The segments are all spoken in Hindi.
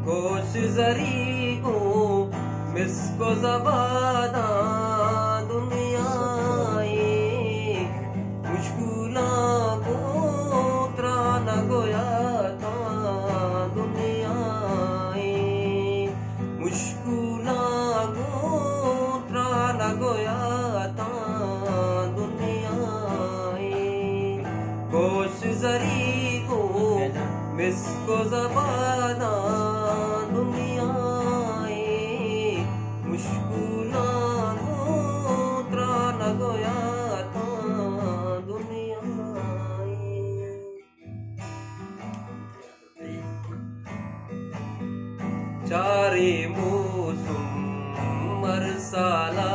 कोश जरी को मिसको ज़बाना दुनियाए मुश्किला को त्राना गोया था दुनियाए मुश्किला को त्राना गोया था दुनियाए कोश जरी को मिसको ज़बाना चारे मौसम मरसाला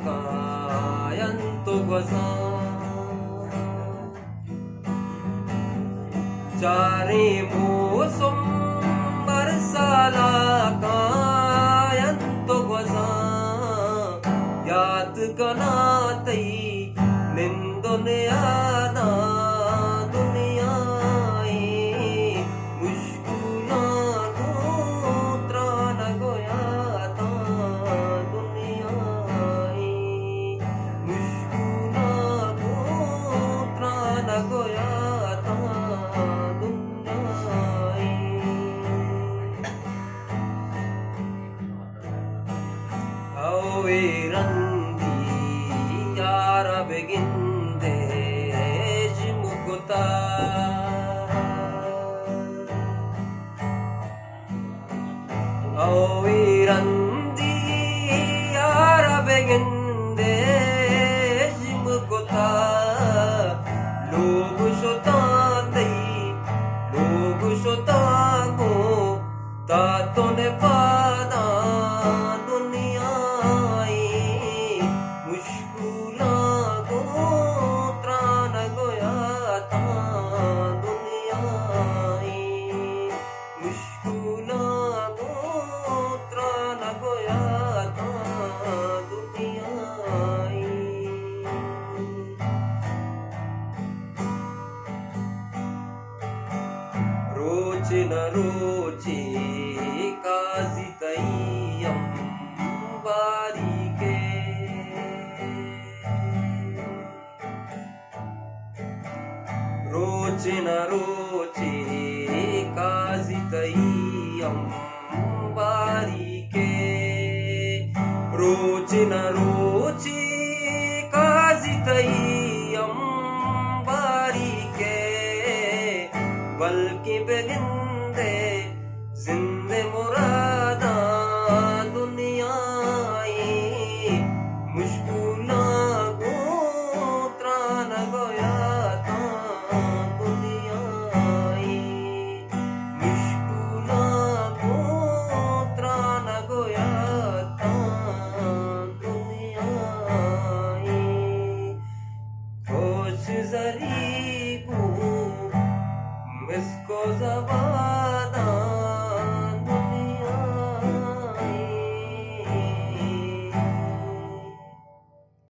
कायंतो गजा चारे मौसम मरसाला कायंतो गजा याद कनातई निंदोने आना Randi yara beginde jimukuta Randi yara beginde jimukuta log shota ko tato ne pada रोची काजी तैयम बारी के रोची काजी तैयम बारी के रोची काजी तैयम बारी के बल्कि बेगिंदे जिंदे मुरादा दुनियाई मुश्किला को त्राना गोया था दुनियाई मुश्किला को त्राना गोया था दुनियाई कोश जरी को मिसको ज़बाना